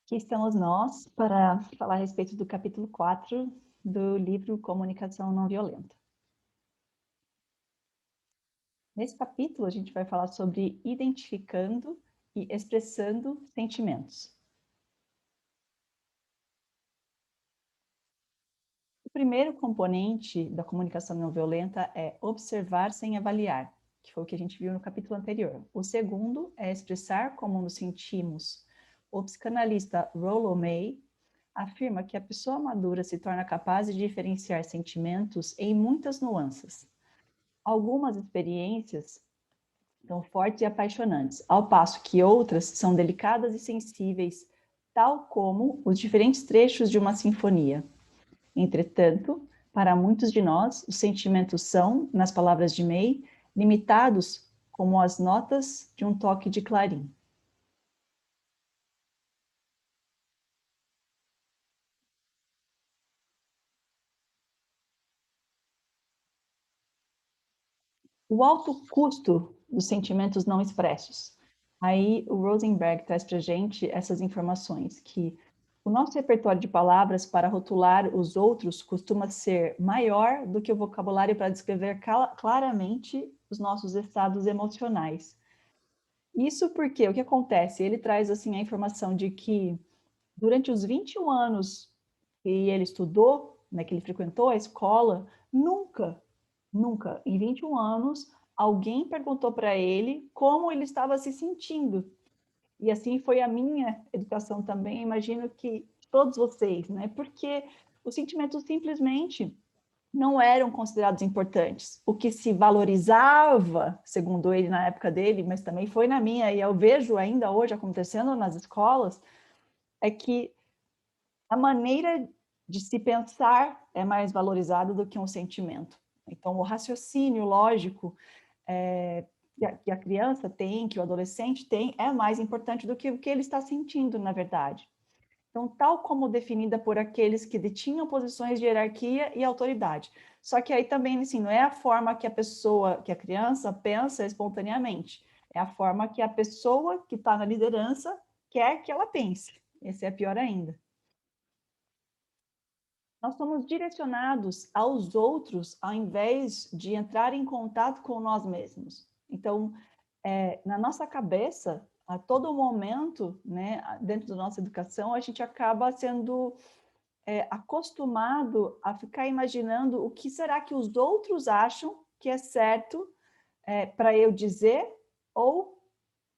Aqui estamos nós para falar a respeito do capítulo 4 do livro Comunicação Não Violenta. Nesse capítulo, a gente vai falar sobre identificando e expressando sentimentos. O primeiro componente da comunicação não violenta é observar sem avaliar, que foi o que a gente viu no capítulo anterior. O segundo é expressar como nos sentimos. O psicanalista Rollo May afirma que a pessoa madura se torna capaz de diferenciar sentimentos em muitas nuances. Algumas experiências são fortes e apaixonantes, ao passo que outras são delicadas e sensíveis, tal como os diferentes trechos de uma sinfonia. Entretanto, para muitos de nós, os sentimentos são, nas palavras de May, limitados como as notas de um toque de clarim. O alto custo dos sentimentos não expressos. Aí o Rosenberg traz para a gente essas informações, que o nosso repertório de palavras para rotular os outros costuma ser maior do que o vocabulário para descrever claramente os nossos estados emocionais. Isso porque o que acontece? Ele traz assim a informação de que durante os 21 anos que ele estudou, né, que ele frequentou a escola, nunca, em 21 anos, alguém perguntou para ele como ele estava se sentindo. E assim foi a minha educação também, imagino que todos vocês, né? Porque os sentimentos simplesmente não eram considerados importantes. O que se valorizava, segundo ele na época dele, mas também foi na minha, e eu vejo ainda hoje acontecendo nas escolas, é que a maneira de se pensar é mais valorizada do que um sentimento. Então, o raciocínio lógico que a criança tem, que o adolescente tem, é mais importante do que o que ele está sentindo, na verdade. Então, tal como definida por aqueles que detinham posições de hierarquia e autoridade. Só que aí também, assim, não é a forma que a pessoa, que a criança pensa espontaneamente. É a forma que a pessoa que está na liderança quer que ela pense. Esse é pior ainda. Nós somos direcionados aos outros ao invés de entrar em contato com nós mesmos. Então, na nossa cabeça, a todo momento, né, dentro da nossa educação, a gente acaba sendo acostumado a ficar imaginando o que será que os outros acham que é certo para eu dizer, ou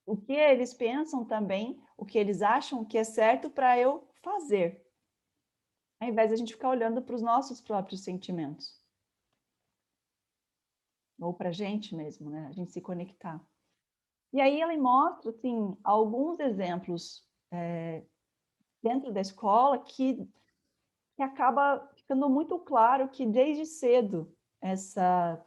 o que eles pensam também, o que eles acham que é certo para eu fazer, ao invés de a gente ficar olhando para os nossos próprios sentimentos. Ou para a gente mesmo, né? A gente se conectar. E aí ele mostra, assim, alguns exemplos dentro da escola que acaba ficando muito claro que desde cedo essas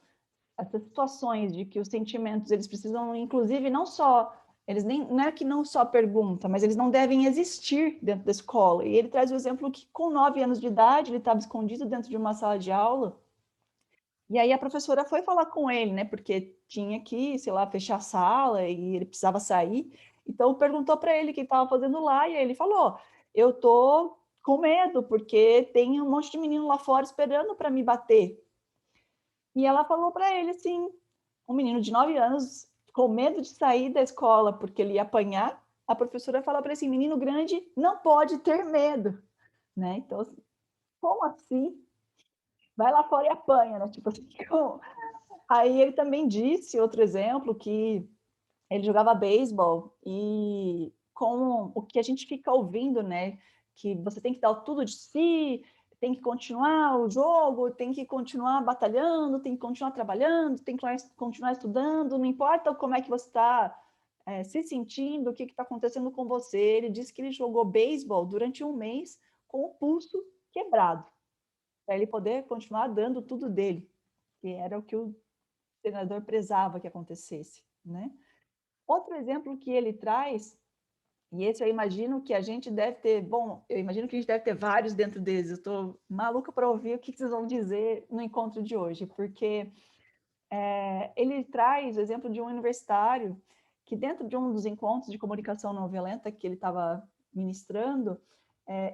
situações de que os sentimentos, eles precisam, inclusive, não só, eles nem, não é que não só pergunta, mas eles não devem existir dentro da escola. E ele traz o exemplo que com 9 anos de idade, ele estava escondido dentro de uma sala de aula, e aí a professora foi falar com ele, né, porque tinha que, sei lá, fechar a sala e ele precisava sair. Então perguntou para ele o que estava fazendo lá e ele falou: "Eu tô com medo porque tem um monte de menino lá fora esperando para me bater". E ela falou para ele assim, um menino de 9 anos com medo de sair da escola porque ele ia apanhar, a professora fala para ele assim: "Menino grande não pode ter medo", né? Então, assim, como assim? Vai lá fora e apanha, né? Tipo assim, como? Aí ele também disse, outro exemplo, que ele jogava beisebol e com o que a gente fica ouvindo, né, que você tem que dar tudo de si, tem que continuar o jogo, tem que continuar batalhando, tem que continuar trabalhando, tem que continuar estudando, não importa como é que você está se sentindo, o que está acontecendo com você. Ele disse que ele jogou beisebol durante um mês com o pulso quebrado, para ele poder continuar dando tudo dele, que era o que o treinador prezava que acontecesse, né? Outro exemplo que ele traz, e esse eu imagino que a gente deve ter, bom, eu imagino que a gente deve ter vários dentro deles, eu estou maluca para ouvir o que vocês vão dizer no encontro de hoje, porque ele traz o exemplo de um universitário que dentro de um dos encontros de comunicação não violenta que ele estava ministrando,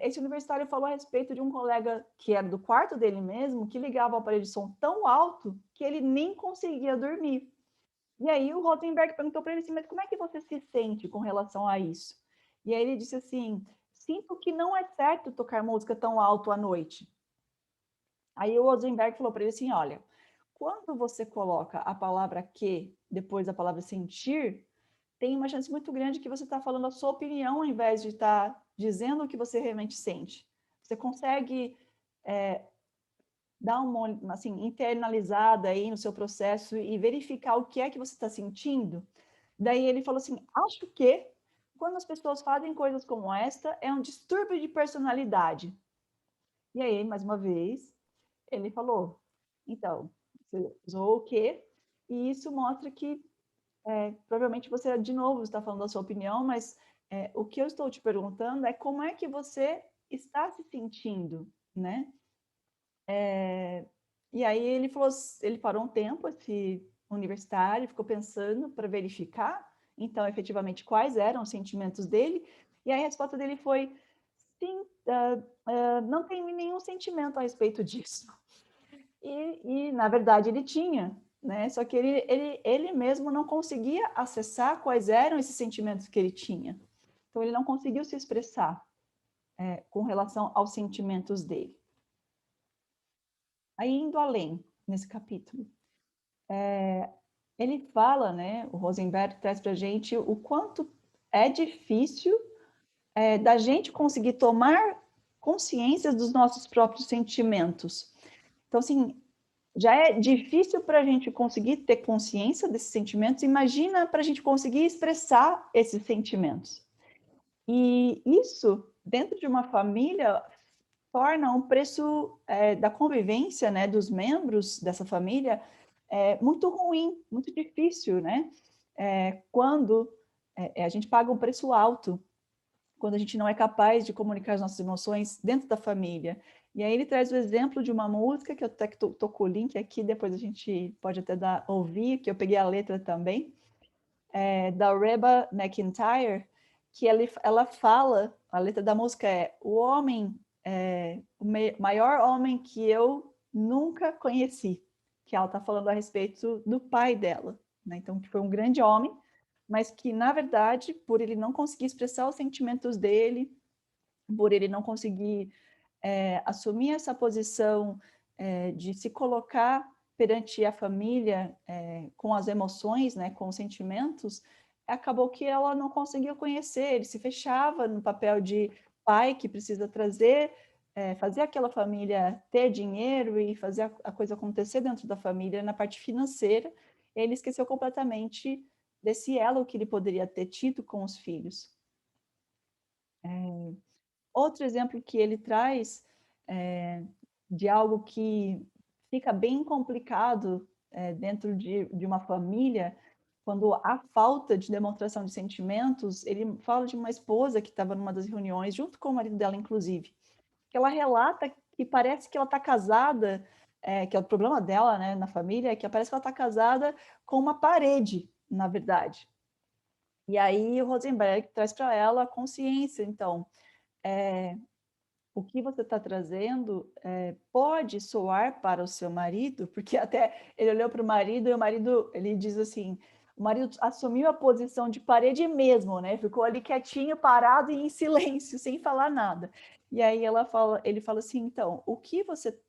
esse universitário falou a respeito de um colega que era do quarto dele mesmo, que ligava o aparelho de som tão alto que ele nem conseguia dormir. E aí o Rosenberg perguntou para ele assim, mas como é que você se sente com relação a isso? E aí ele disse assim, sinto que não é certo tocar música tão alto à noite. Aí o Rosenberg falou para ele assim, olha, quando você coloca a palavra que depois da palavra sentir, tem uma chance muito grande que você está falando a sua opinião ao invés de estar dizendo o que você realmente sente. Você consegue dar uma assim, internalizada aí no seu processo e verificar o que é que você está sentindo? Daí ele falou assim, acho que quando as pessoas fazem coisas como esta, é um distúrbio de personalidade. E aí, mais uma vez, ele falou, então, você usou o quê? E isso mostra que provavelmente você, de novo, está falando da sua opinião, mas o que eu estou te perguntando é como é que você está se sentindo, né? E aí ele falou, ele parou um tempo, esse universitário, ficou pensando para verificar, então, efetivamente, quais eram os sentimentos dele, e aí a resposta dele foi, sim, não tem nenhum sentimento a respeito disso. Na verdade, ele tinha, né? Só que ele mesmo não conseguia acessar quais eram esses sentimentos que ele tinha. Então, ele não conseguiu se expressar com relação aos sentimentos dele. Aí, indo além, nesse capítulo, ele fala, né? O Rosenberg traz para a gente o quanto é difícil da gente conseguir tomar consciência dos nossos próprios sentimentos. Então, assim, já é difícil para a gente conseguir ter consciência desses sentimentos, imagina para a gente conseguir expressar esses sentimentos. E isso, dentro de uma família, torna um preço da convivência, né, dos membros dessa família muito ruim, muito difícil, né? Quando a gente paga um preço alto, quando a gente não é capaz de comunicar as nossas emoções dentro da família. E aí ele traz o exemplo de uma música, que eu até tô com o link aqui, depois a gente pode até ouvir, que eu peguei a letra também, da Reba McEntire, que ela fala, a letra da música é o homem, o maior homem que eu nunca conheci, que ela está falando a respeito do pai dela, né? Então, que foi um grande homem, mas que, na verdade, por ele não conseguir expressar os sentimentos dele, por ele não conseguir assumir essa posição de se colocar perante a família com as emoções, né, com os sentimentos, acabou que ela não conseguiu conhecer, ele se fechava no papel de pai que precisa trazer, fazer aquela família ter dinheiro e fazer a coisa acontecer dentro da família na parte financeira, ele esqueceu completamente desse elo que ele poderia ter tido com os filhos. Outro exemplo que ele traz de algo que fica bem complicado dentro de uma família, quando há falta de demonstração de sentimentos, ele fala de uma esposa que estava numa das reuniões, junto com o marido dela, inclusive, que ela relata que parece que ela está casada, que é o problema dela, né, na família, é que parece que ela está casada com uma parede, na verdade. E aí o Rosenberg traz para ela a consciência, então, o que você está trazendo pode soar para o seu marido, porque até ele olhou para o marido e o marido, ele diz assim, o marido assumiu a posição de parede mesmo, né? Ficou ali quietinho, parado e em silêncio, sem falar nada. E aí ele fala assim, então, o que você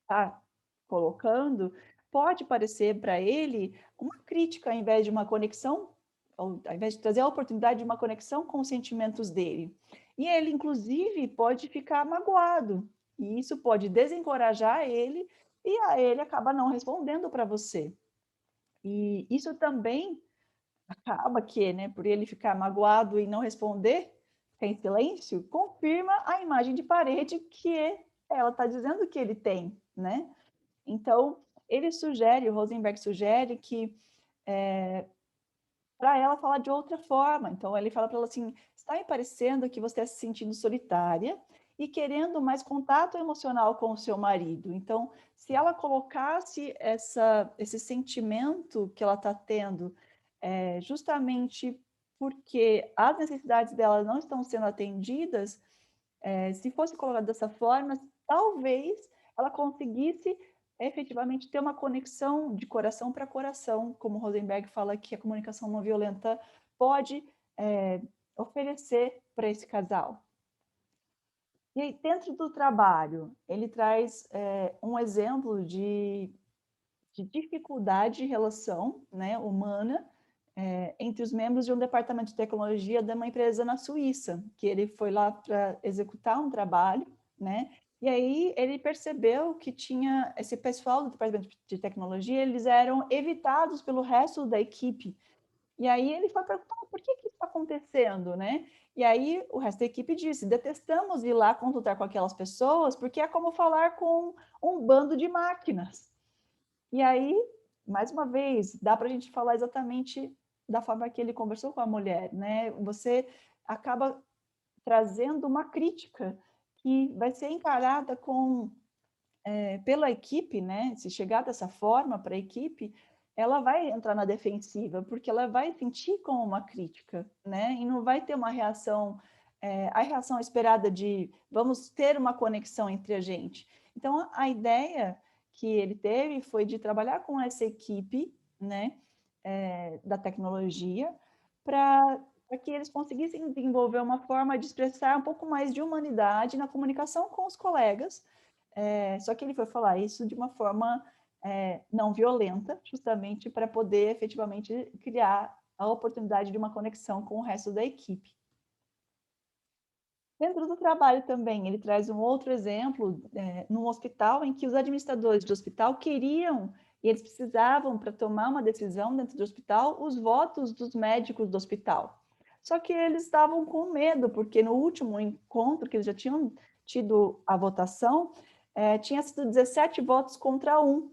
está colocando pode parecer para ele uma crítica ao invés de uma conexão, ao invés de trazer a oportunidade de uma conexão com os sentimentos dele. E ele, inclusive, pode ficar magoado. E isso pode desencorajar ele e a ele acaba não respondendo para você. E isso também acaba que, né, por ele ficar magoado e não responder, ficar em silêncio, confirma a imagem de parede que ela está dizendo que ele tem, né? Então, ele sugere, o Rosenberg sugere que para ela falar de outra forma. Então, ele fala para ela assim: está me parecendo que você está se sentindo solitária e querendo mais contato emocional com o seu marido. Então, se ela colocasse esse sentimento que ela está tendo justamente porque as necessidades dela não estão sendo atendidas, se fosse colocado dessa forma, talvez ela conseguisse efetivamente ter uma conexão de coração para coração, como Rosenberg fala que a comunicação não violenta pode oferecer para esse casal. E aí, dentro do trabalho, ele traz um exemplo de dificuldade de relação, né, humana, entre os membros de um departamento de tecnologia de uma empresa na Suíça, que ele foi lá para executar um trabalho, né? E aí ele percebeu que tinha esse pessoal do departamento de tecnologia, eles eram evitados pelo resto da equipe. E aí ele foi perguntar por que isso está acontecendo, né? E aí o resto da equipe disse: detestamos ir lá consultar com aquelas pessoas porque é como falar com um bando de máquinas. E aí, mais uma vez, dá para a gente falar exatamente da forma que ele conversou com a mulher, né? Você acaba trazendo uma crítica que vai ser encarada pela equipe, né? Se chegar dessa forma para a equipe, ela vai entrar na defensiva, porque ela vai sentir como uma crítica, né? E não vai ter uma reação, a reação esperada de vamos ter uma conexão entre a gente. Então, a ideia que ele teve foi de trabalhar com essa equipe, né, da tecnologia, para que eles conseguissem desenvolver uma forma de expressar um pouco mais de humanidade na comunicação com os colegas, só que ele foi falar isso de uma forma não violenta, justamente para poder efetivamente criar a oportunidade de uma conexão com o resto da equipe. Dentro do trabalho também, ele traz um outro exemplo, num hospital em que os administradores do hospital queriam, e eles precisavam, para tomar uma decisão dentro do hospital, os votos dos médicos do hospital. Só que eles estavam com medo, porque no último encontro que eles já tinham tido a votação, tinha sido 17 votos contra 1.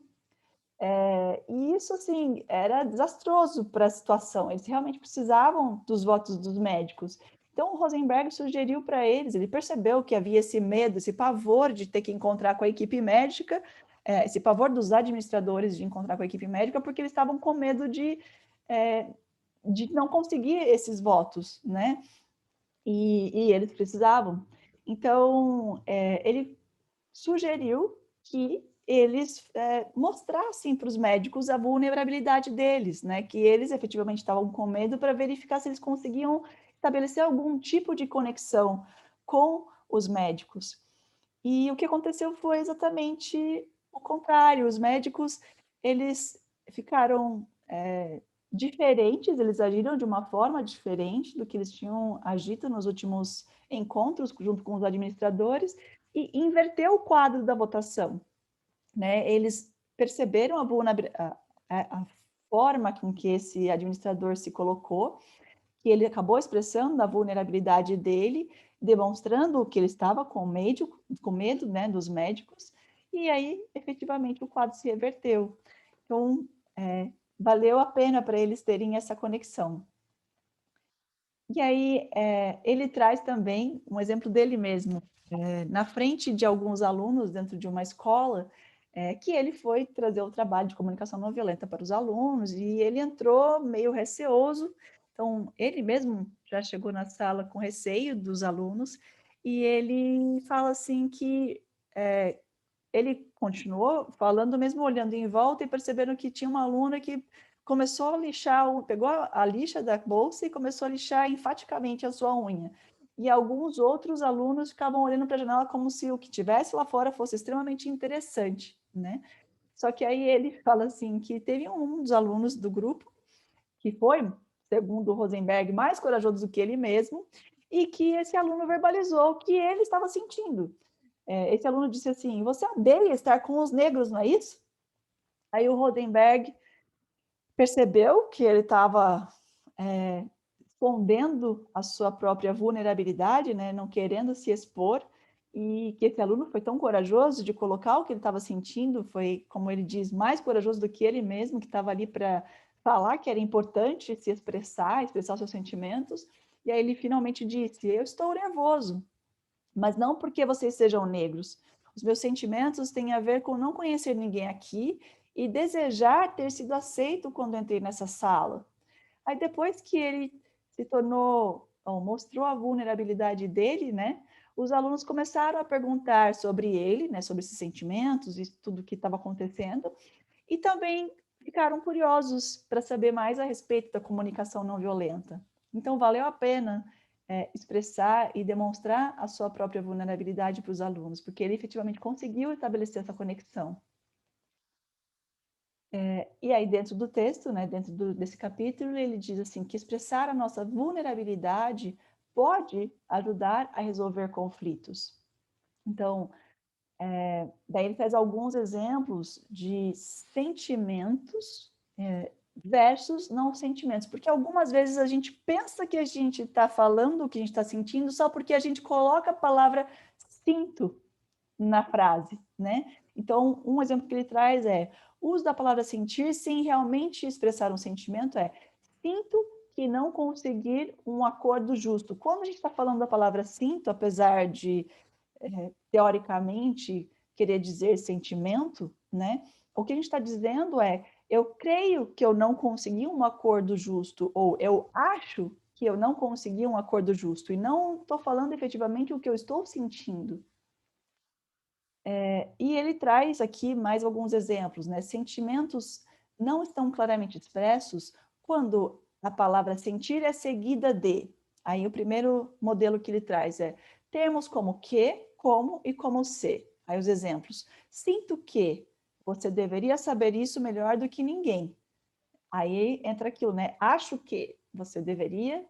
E isso, assim, era desastroso para a situação. Eles realmente precisavam dos votos dos médicos. Então, o Rosenberg sugeriu para eles, ele percebeu que havia esse medo, esse pavor de ter que encontrar com a equipe médica, esse pavor dos administradores de encontrar com a equipe médica, porque eles estavam com medo de não conseguir esses votos, né? E eles precisavam. Então, ele sugeriu que eles mostrassem para os médicos a vulnerabilidade deles, né? Que eles efetivamente estavam com medo para verificar se eles conseguiam estabelecer algum tipo de conexão com os médicos. E o que aconteceu foi exatamente o contrário. Os médicos, eles ficaram diferentes, eles agiram de uma forma diferente do que eles tinham agido nos últimos encontros junto com os administradores, e inverteu o quadro da votação, né? Eles perceberam a forma com que esse administrador se colocou, que ele acabou expressando a vulnerabilidade dele, demonstrando que ele estava com medo, né, dos médicos, e aí, efetivamente, o quadro se reverteu. Então, valeu a pena para eles terem essa conexão. E aí, ele traz também um exemplo dele mesmo, na frente de alguns alunos dentro de uma escola, que ele foi trazer o trabalho de comunicação não violenta para os alunos, e ele entrou meio receoso, então ele mesmo já chegou na sala com receio dos alunos, e ele fala assim que ele continuou falando, mesmo olhando em volta e percebendo que tinha uma aluna que começou a lixar, pegou a lixa da bolsa e começou a lixar enfaticamente a sua unha. E alguns outros alunos ficavam olhando para a janela como se o que tivesse lá fora fosse extremamente interessante, né? Só que aí ele fala assim que teve um dos alunos do grupo que foi, segundo o Rosenberg, mais corajoso do que ele mesmo, e que esse aluno verbalizou o que ele estava sentindo. Esse aluno disse assim: você odeia estar com os negros, não é isso? Aí o Rosenberg percebeu que ele estava escondendo a sua própria vulnerabilidade, né, não querendo se expor, e que esse aluno foi tão corajoso de colocar o que ele estava sentindo, foi, como ele diz, mais corajoso do que ele mesmo, que estava ali para falar que era importante se expressar, expressar seus sentimentos, e aí ele finalmente disse: eu estou nervoso, mas não porque vocês sejam negros. Os meus sentimentos têm a ver com não conhecer ninguém aqui e desejar ter sido aceito quando entrei nessa sala. Aí depois que ele se tornou, ou mostrou a vulnerabilidade dele, né? Os alunos começaram a perguntar sobre ele, né? Sobre esses sentimentos e tudo que estava acontecendo, e também ficaram curiosos para saber mais a respeito da comunicação não violenta. Então, valeu a pena expressar e demonstrar a sua própria vulnerabilidade para os alunos, porque ele efetivamente conseguiu estabelecer essa conexão. E aí, dentro do texto, né, desse capítulo, ele diz assim, que expressar a nossa vulnerabilidade pode ajudar a resolver conflitos. Então, daí ele faz alguns exemplos de sentimentos versus não sentimentos, porque algumas vezes a gente pensa que a gente está falando o que a gente está sentindo só porque a gente coloca a palavra sinto na frase, né? Então, um exemplo que ele traz é o uso da palavra sentir sem realmente expressar um sentimento sinto que não conseguir um acordo justo. Quando a gente está falando da palavra sinto, apesar de teoricamente querer dizer sentimento, né? O que a gente está dizendo é eu creio que eu não consegui um acordo justo, ou eu acho que eu não consegui um acordo justo, e não estou falando efetivamente o que eu estou sentindo. E ele traz aqui mais alguns exemplos, né? Sentimentos não estão claramente expressos quando a palavra sentir é seguida de. Aí o primeiro modelo que ele traz é termos como que, como e como se. Aí os exemplos. Sinto que você deveria saber isso melhor do que ninguém. Aí entra aquilo, né? Acho que você deveria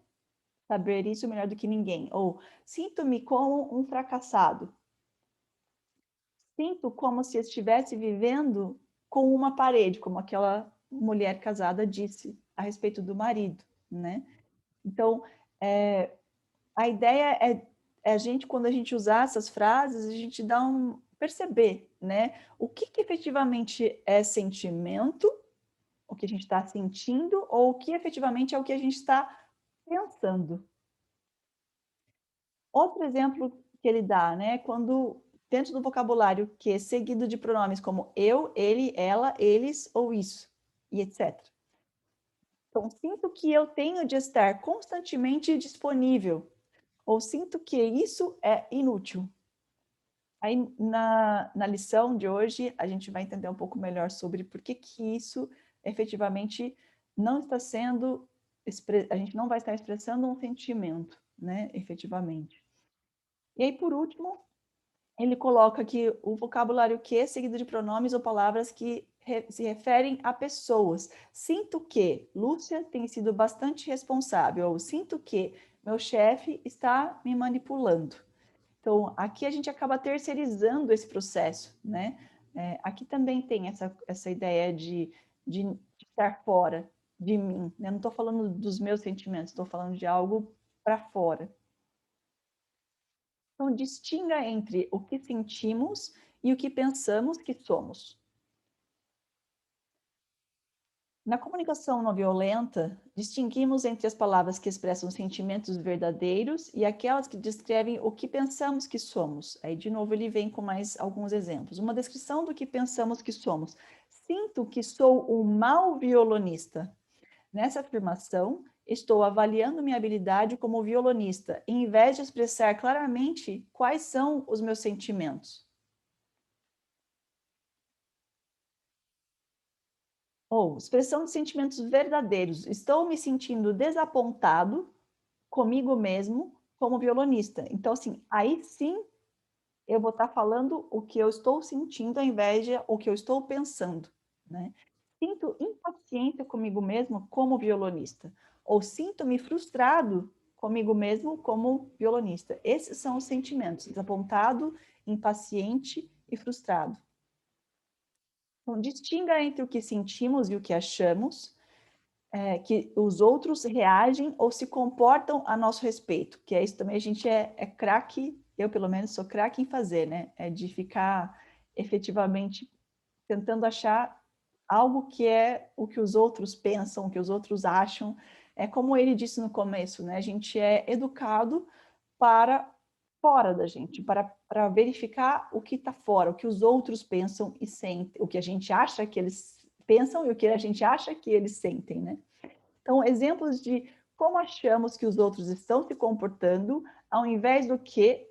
saber isso melhor do que ninguém. Ou sinto-me como um fracassado. Sinto como se estivesse vivendo com uma parede, como aquela mulher casada disse a respeito do marido, né? Então, a ideia é a gente, quando a gente usar essas frases, a gente dá perceber, né? O que efetivamente é sentimento, o que a gente está sentindo, ou o que efetivamente é o que a gente está pensando. Outro exemplo que ele dá, né? Quando dentro do vocabulário que é seguido de pronomes como eu, ele, ela, eles ou isso, e etc. Então, sinto que eu tenho de estar constantemente disponível, ou sinto que isso é inútil. Aí, na lição de hoje, a gente vai entender um pouco melhor sobre por que isso efetivamente não está sendo, a gente não vai estar expressando um sentimento, né, efetivamente. E aí, por último, ele coloca aqui o vocabulário que, seguido de pronomes ou palavras que se referem a pessoas. Sinto que Lúcia tem sido bastante responsável, ou sinto que meu chefe está me manipulando. Então, aqui a gente acaba terceirizando esse processo, né? Aqui também tem essa ideia de estar fora de mim, né? Não estou falando dos meus sentimentos, estou falando de algo para fora. Então, distinga entre o que sentimos e o que pensamos que somos. Na comunicação não violenta, distinguimos entre as palavras que expressam sentimentos verdadeiros e aquelas que descrevem o que pensamos que somos. Aí, de novo, ele vem com mais alguns exemplos. Uma descrição do que pensamos que somos. Sinto que sou um mau violonista. Nessa afirmação, estou avaliando minha habilidade como violonista, em vez de expressar claramente quais são os meus sentimentos. Ou expressão de sentimentos verdadeiros. Estou me sentindo desapontado comigo mesmo como violonista. Então, assim, aí sim eu vou estar falando o que eu estou sentindo ao invés de o que eu estou pensando, né? Sinto impaciência comigo mesmo como violonista. Ou sinto-me frustrado comigo mesmo como violonista. Esses são os sentimentos: desapontado, impaciente e frustrado. Então, distinga entre o que sentimos e o que achamos, que os outros reagem ou se comportam a nosso respeito, que é isso também a gente é craque, eu pelo menos sou craque em fazer, né? É de ficar efetivamente tentando achar algo que é o que os outros pensam, o que os outros acham. É como ele disse no começo, né? A gente é educado para fora da gente, para verificar o que está fora, o que os outros pensam e sentem, o que a gente acha que eles pensam e o que a gente acha que eles sentem, né? Então, exemplos de como achamos que os outros estão se comportando, ao invés do que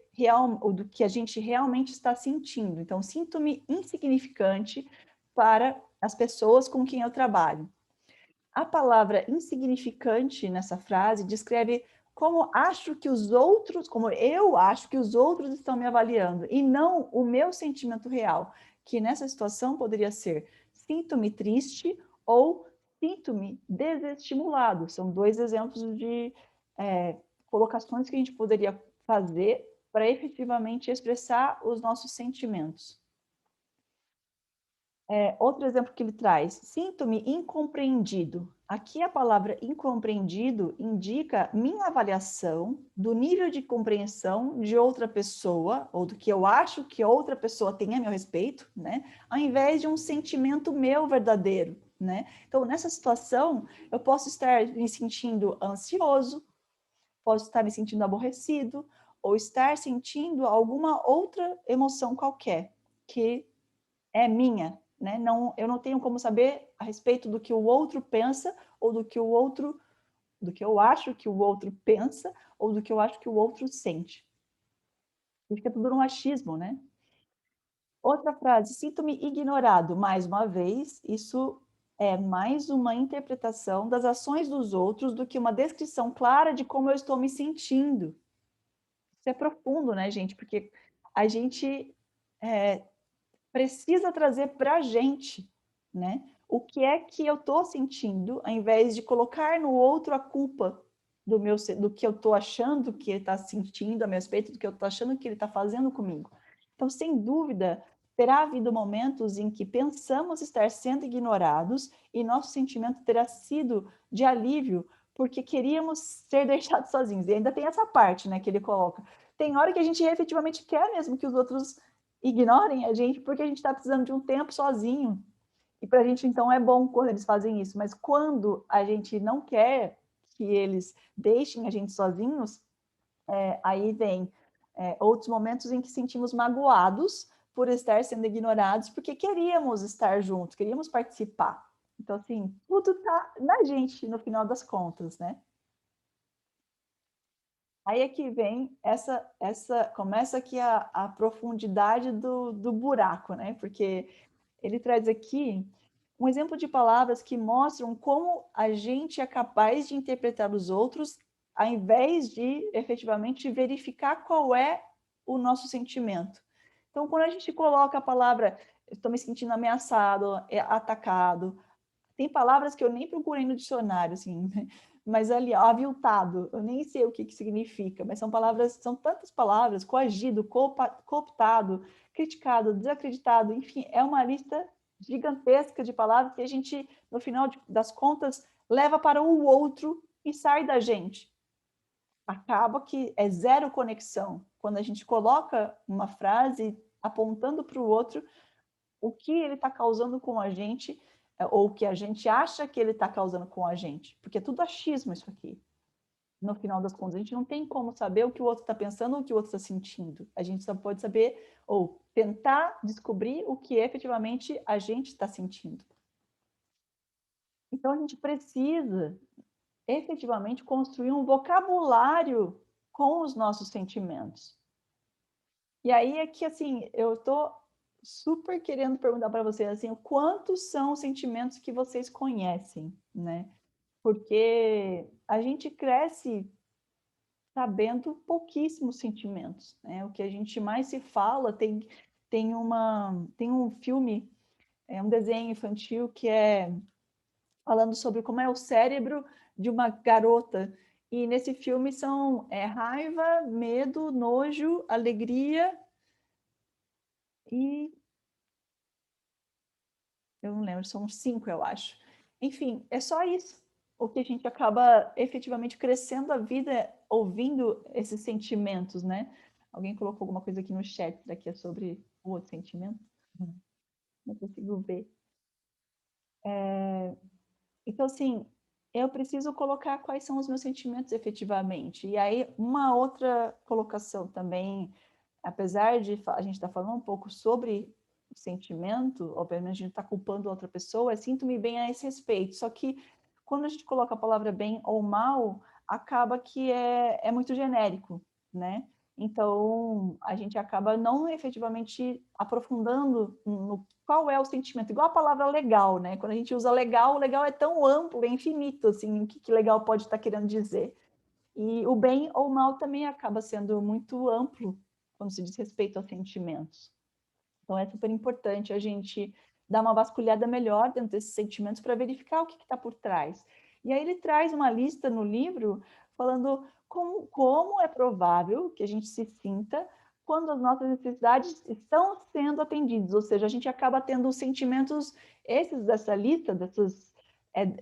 a gente realmente está sentindo. Então, sinto-me insignificante para as pessoas com quem eu trabalho. A palavra insignificante nessa frase descreve como eu acho que os outros estão me avaliando, e não o meu sentimento real, que nessa situação poderia ser sinto-me triste ou sinto-me desestimulado. São dois exemplos de colocações que a gente poderia fazer para efetivamente expressar os nossos sentimentos. Outro exemplo que ele traz, sinto-me incompreendido. Aqui a palavra incompreendido indica minha avaliação do nível de compreensão de outra pessoa, ou do que eu acho que outra pessoa tem a meu respeito, né? Ao invés de um sentimento meu verdadeiro, né? Então, nessa situação, eu posso estar me sentindo ansioso, posso estar me sentindo aborrecido, ou estar sentindo alguma outra emoção qualquer, que é minha, né? Não, eu não tenho como saber a respeito do que o outro pensa ou do que eu acho que o outro pensa ou do que eu acho que o outro sente. E fica tudo no achismo, né? Outra frase, sinto-me ignorado. Mais uma vez, isso é mais uma interpretação das ações dos outros do que uma descrição clara de como eu estou me sentindo. Isso é profundo, né, gente? Porque a gente precisa trazer para a gente, né? O que é que eu estou sentindo, ao invés de colocar no outro a culpa do que eu estou achando que ele está sentindo a meu respeito, do que eu estou achando que ele está fazendo comigo. Então, sem dúvida, terá havido momentos em que pensamos estar sendo ignorados e nosso sentimento terá sido de alívio porque queríamos ser deixados sozinhos. E ainda tem essa parte, né, que ele coloca. Tem hora que a gente efetivamente quer mesmo que os outros ignorem a gente porque a gente está precisando de um tempo sozinho. E para a gente, então, é bom quando eles fazem isso. Mas quando a gente não quer que eles deixem a gente sozinhos, aí vem outros momentos em que sentimos magoados por estar sendo ignorados, porque queríamos estar juntos, queríamos participar. Então, assim, tudo está na gente, no final das contas, né? Aí é que vem começa aqui a profundidade do buraco, né? Porque ele traz aqui um exemplo de palavras que mostram como a gente é capaz de interpretar os outros, ao invés de efetivamente verificar qual é o nosso sentimento. Então, quando a gente coloca a palavra estou me sentindo ameaçado, atacado, tem palavras que eu nem procurei no dicionário, assim, mas ali, aviltado, eu nem sei o que significa, mas são tantas palavras, coagido, cooptado, criticado, desacreditado, enfim, é uma lista gigantesca de palavras que a gente, no final das contas, leva para o outro e sai da gente. Acaba que é zero conexão. Quando a gente coloca uma frase apontando para o outro, o que ele está causando com a gente, ou o que a gente acha que ele está causando com a gente. Porque é tudo achismo isso aqui. No final das contas, a gente não tem como saber o que o outro está pensando ou o que o outro está sentindo. A gente só pode saber ou tentar descobrir o que efetivamente a gente está sentindo. Então, a gente precisa efetivamente construir um vocabulário com os nossos sentimentos. E aí é que, assim, eu estou super querendo perguntar para vocês, assim, quantos são os sentimentos que vocês conhecem, né? Porque a gente cresce sabendo pouquíssimos sentimentos, né? O que a gente mais se fala, tem um filme, um desenho infantil que é falando sobre como é o cérebro de uma garota. E nesse filme são raiva, medo, nojo, alegria e eu não lembro, são 5, eu acho. Enfim, é só isso. O que a gente acaba efetivamente crescendo a vida ouvindo esses sentimentos, né? Alguém colocou alguma coisa aqui no chat, daqui é sobre o outro sentimento? Não consigo ver. Então, assim, eu preciso colocar quais são os meus sentimentos efetivamente. E aí, uma outra colocação também, apesar de a gente estar falando um pouco sobre sentimento, obviamente a gente está culpando outra pessoa, sinto-me bem a esse respeito. Só que quando a gente coloca a palavra bem ou mal, acaba que é muito genérico, né? Então, a gente acaba não efetivamente aprofundando no qual é o sentimento. Igual a palavra legal, né? Quando a gente usa legal, o legal é tão amplo, é infinito, assim, o que legal pode estar querendo dizer. E o bem ou mal também acaba sendo muito amplo quando se diz respeito a sentimentos. Então, é super importante a gente dar uma vasculhada melhor dentro desses sentimentos para verificar o que está por trás. E aí ele traz uma lista no livro falando como é provável que a gente se sinta quando as nossas necessidades estão sendo atendidas, ou seja, a gente acaba tendo sentimentos, esses dessa lista,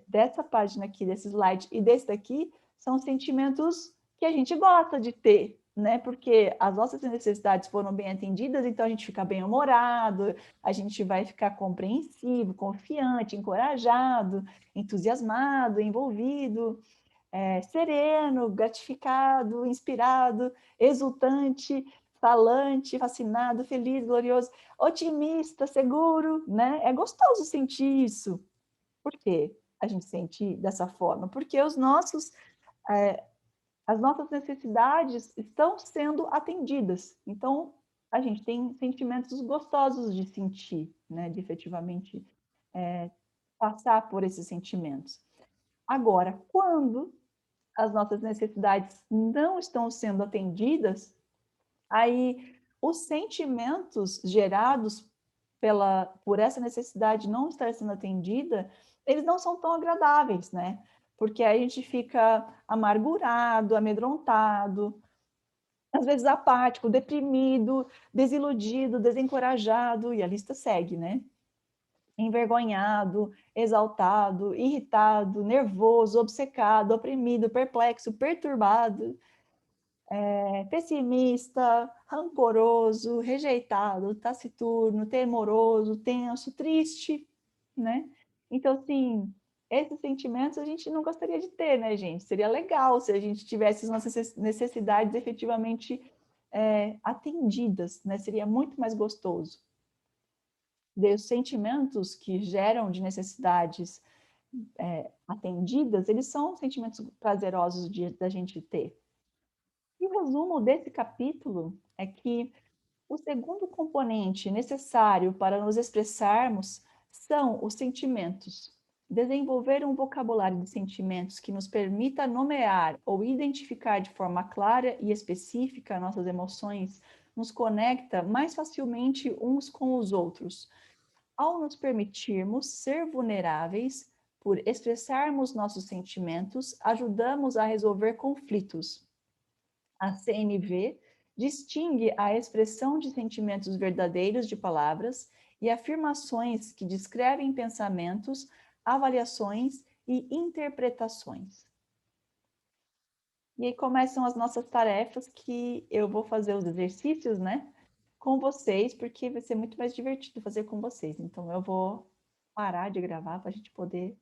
dessa página aqui, desse slide e desse daqui, são sentimentos que a gente gosta de ter, né? Porque as nossas necessidades foram bem atendidas, então a gente fica bem-humorado, a gente vai ficar compreensivo, confiante, encorajado, entusiasmado, envolvido, sereno, gratificado, inspirado, exultante, falante, fascinado, feliz, glorioso, otimista, seguro, né? É gostoso sentir isso. Por quê a gente sente dessa forma? Porque as nossas necessidades estão sendo atendidas. Então, a gente tem sentimentos gostosos de sentir, né? De efetivamente passar por esses sentimentos. Agora, quando as nossas necessidades não estão sendo atendidas, aí os sentimentos gerados por essa necessidade não estar sendo atendida, eles não são tão agradáveis, né? Porque aí a gente fica amargurado, amedrontado, às vezes apático, deprimido, desiludido, desencorajado, e a lista segue, né? Envergonhado, exaltado, irritado, nervoso, obcecado, oprimido, perplexo, perturbado, pessimista, rancoroso, rejeitado, taciturno, temoroso, tenso, triste, né? Então, assim, esses sentimentos a gente não gostaria de ter, né, gente? Seria legal se a gente tivesse as nossas necessidades efetivamente atendidas, né? Seria muito mais gostoso. Os sentimentos que geram de necessidades atendidas, eles são sentimentos prazerosos da gente ter. E o resumo desse capítulo é que o segundo componente necessário para nos expressarmos são os sentimentos. Desenvolver um vocabulário de sentimentos que nos permita nomear ou identificar de forma clara e específica nossas emoções nos conecta mais facilmente uns com os outros. Ao nos permitirmos ser vulneráveis, por expressarmos nossos sentimentos, ajudamos a resolver conflitos. A CNV distingue a expressão de sentimentos verdadeiros de palavras e afirmações que descrevem pensamentos, avaliações e interpretações. E aí começam as nossas tarefas, que eu vou fazer os exercícios, né, com vocês, porque vai ser muito mais divertido fazer com vocês. Então eu vou parar de gravar para a gente poder